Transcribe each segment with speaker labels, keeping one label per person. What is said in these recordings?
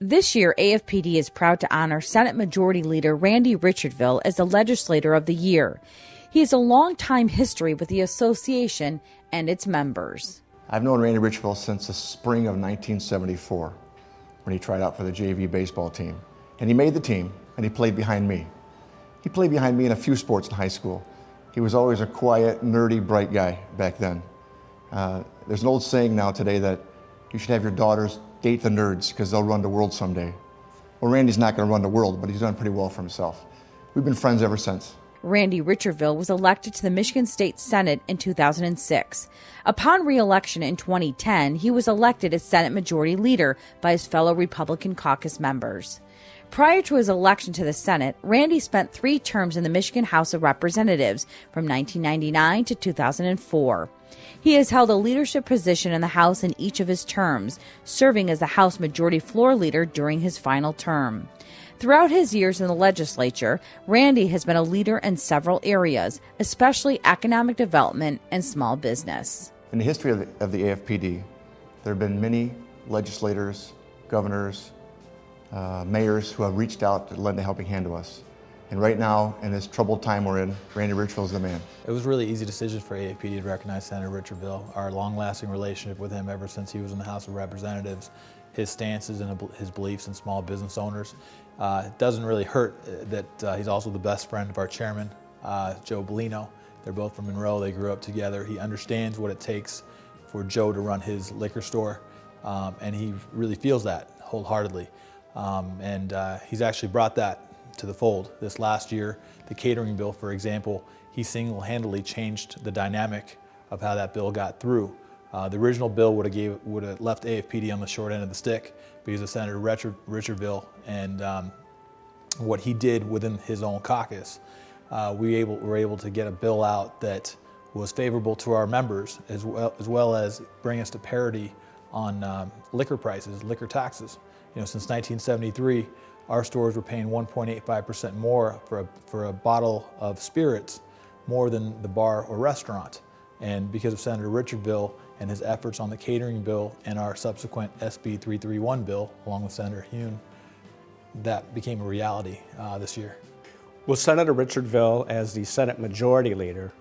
Speaker 1: This year, AFPD is proud to honor Senate Majority Leader Randy Richardville as the Legislator of the Year. He has a long-time history with the association and its members.
Speaker 2: I've known Randy Richardville since the spring of 1974 when he tried out for the JV baseball team. And he made the team, and he played behind me. He played behind me in a few sports in high school. He was always a quiet, nerdy, bright guy back then. There's an old saying now today that you should have your daughters date the nerds because they'll run the world someday. Well, Randy's not going to run the world, but he's done pretty well for himself. We've been friends ever since.
Speaker 1: Randy Richardville was elected to the Michigan State Senate in 2006. Upon re-election in 2010, he was elected as Senate Majority Leader by his fellow Republican caucus members. Prior to his election to the Senate, Randy spent 3 terms in the Michigan House of Representatives from 1999 to 2004. He has held a leadership position in the House in each of his terms, serving as the House Majority Floor Leader during his final term. Throughout his years in the legislature, Randy has been a leader in several areas, especially economic development and small business.
Speaker 2: In the history of the AFPD, there have been many legislators, governors, mayors who have reached out to lend a helping hand to us. And right now, in this troubled time we're in, Randy Richardville is the man.
Speaker 3: It was a really easy decision for AFPD to recognize Senator Richardville. Our long-lasting relationship with him ever since he was in the House of Representatives, his stances and his beliefs in small business owners. It doesn't really hurt that he's also the best friend of our chairman, Joe Bellino. They're both from Monroe. They grew up together. He understands what it takes for Joe to run his liquor store, and he really feels that wholeheartedly. He's actually brought that to the fold. This last year, the catering bill, for example, he single-handedly changed the dynamic of how that bill got through. The original bill would have left AFPD on the short end of the stick because of Senator Richardville and what he did within his own caucus. We were able to get a bill out that was favorable to our members as well as bring us to parity on liquor prices, liquor taxes. You know, since 1973, our stores were paying 1.85% more for a bottle of spirits more than the bar or restaurant. And because of Senator Richardville and his efforts on the catering bill and our subsequent SB 331 bill, along with Senator Hune, that became a reality this year.
Speaker 4: Well, Senator Richardville, as the Senate Majority Leader,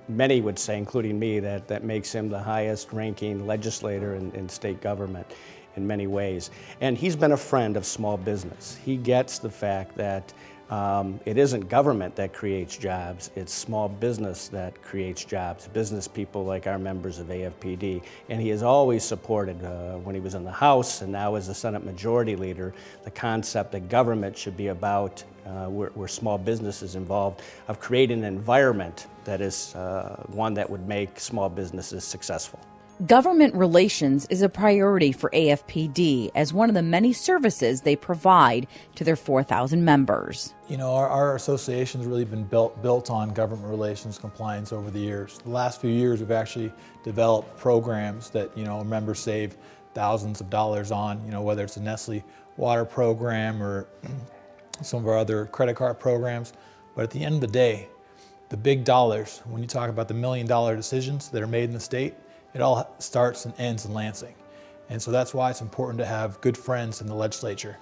Speaker 4: many would say, including me, that makes him the highest ranking legislator in state government in many ways. And he's been a friend of small business. He gets the fact that it isn't government that creates jobs, it's small business that creates jobs, business people like our members of AFPD. And he has always supported, when he was in the House and now as the Senate Majority Leader, the concept that government should be about, where small business is involved, of creating an environment that is one that would make small businesses successful.
Speaker 1: Government relations is a priority for AFPD as one of the many services they provide to their 4,000 members.
Speaker 3: You know, our association's really been built on government relations compliance over the years. The last few years, we've actually developed programs that, you know, members save thousands of dollars on, you know, whether it's a Nestle water program or some of our other credit card programs. But at the end of the day, the big dollars, when you talk about the $1 million decisions that are made in the state, it all starts and ends in Lansing. And so that's why it's important to have good friends in the legislature,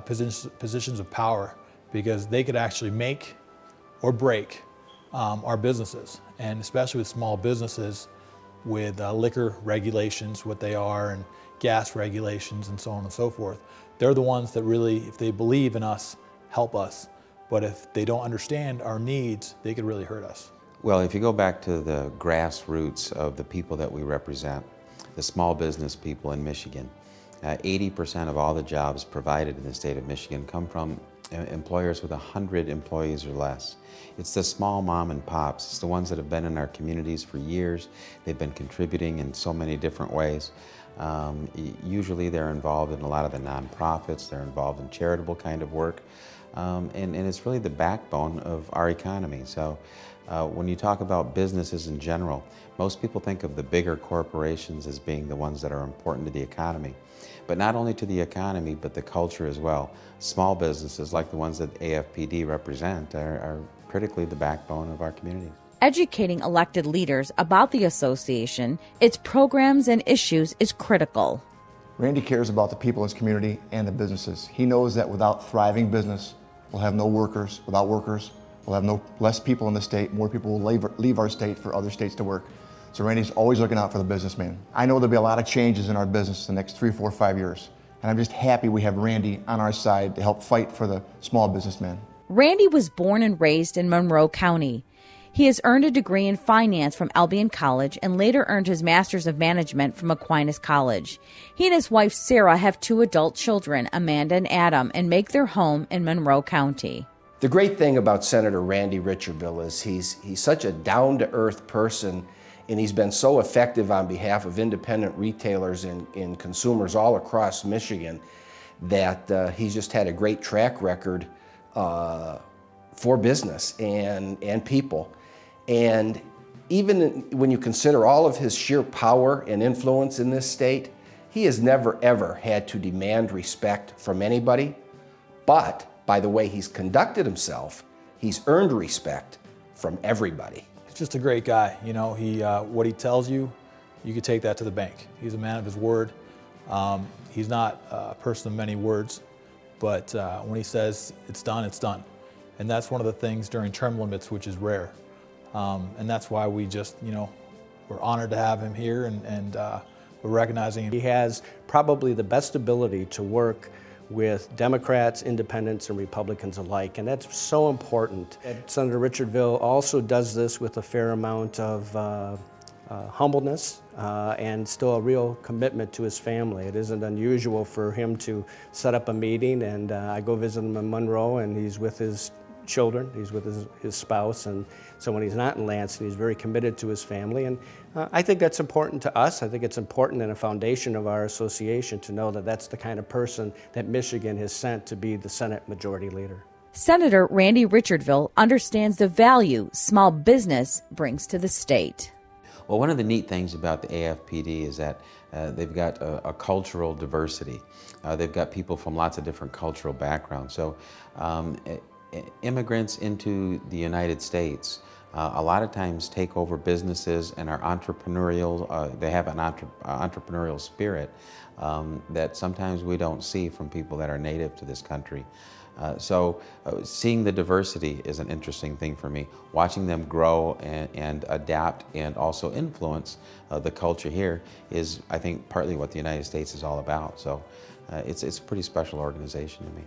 Speaker 3: positions of power, because they could actually make or break our businesses. And especially with small businesses, with liquor regulations, what they are, and gas regulations, and so on and so forth. They're the ones that really, if they believe in us, help us. But if they don't understand our needs, they could really hurt us.
Speaker 5: Well, if you go back to the grassroots of the people that we represent, the small business people in Michigan, 80% of all the jobs provided in the state of Michigan come from employers with 100 employees or less. It's the small mom and pops. It's the ones that have been in our communities for years. They've been contributing in so many different ways. Usually they're involved in a lot of the nonprofits. They're involved in charitable kind of work. And it's really the backbone of our economy. So when you talk about businesses in general, most people think of the bigger corporations as being the ones that are important to the economy. But not only to the economy, but the culture as well. Small businesses like the ones that AFPD represent are critically the backbone of our community.
Speaker 1: Educating elected leaders about the association, its programs and issues is critical.
Speaker 2: Randy cares about the people in his community and the businesses. He knows that without thriving business, we'll have no workers. Without workers, we'll have less people in the state. More people will leave our state for other states to work. So Randy's always looking out for the businessman. I know there'll be a lot of changes in our business the next 3, 4, 5 years. And I'm just happy we have Randy on our side to help fight for the small businessman.
Speaker 1: Randy was born and raised in Monroe County. He has earned a degree in finance from Albion College and later earned his Master's of Management from Aquinas College. He and his wife Sarah have 2 adult children, Amanda and Adam, and make their home in Monroe County.
Speaker 6: The great thing about Senator Randy Richardville is he's such a down-to-earth person, and he's been so effective on behalf of independent retailers and consumers all across Michigan that he's just had a great track record for business and people. And even when you consider all of his sheer power and influence in this state, he has never ever had to demand respect from anybody. But by the way he's conducted himself, he's earned respect from everybody.
Speaker 3: He's just a great guy. You know, what he tells you, you could take that to the bank. He's a man of his word. He's not a person of many words, but when he says it's done, it's done. And that's one of the things during term limits, which is rare. And that's why we just, we're honored to have him here, and we're recognizing him.
Speaker 4: He has probably the best ability to work with Democrats, independents, and Republicans alike, and that's so important. Senator Richardville also does this with a fair amount of humbleness and still a real commitment to his family. It isn't unusual for him to set up a meeting, and I go visit him in Monroe, and he's with his children, he's with his spouse, and so when he's not in Lansing, he's very committed to his family, and I think that's important to us. I think it's important in a foundation of our association to know that that's the kind of person that Michigan has sent to be the Senate Majority Leader.
Speaker 1: Senator Randy Richardville understands the value small business brings to the state.
Speaker 5: Well, one of the neat things about the AFPD is that they've got a cultural diversity. They've got people from lots of different cultural backgrounds. So immigrants into the United States a lot of times take over businesses and are entrepreneurial. They have an entrepreneurial spirit that sometimes we don't see from people that are native to this country. So seeing the diversity is an interesting thing for me. Watching them grow and adapt and also influence the culture here is, I think, partly what the United States is all about. So it's a pretty special organization to me.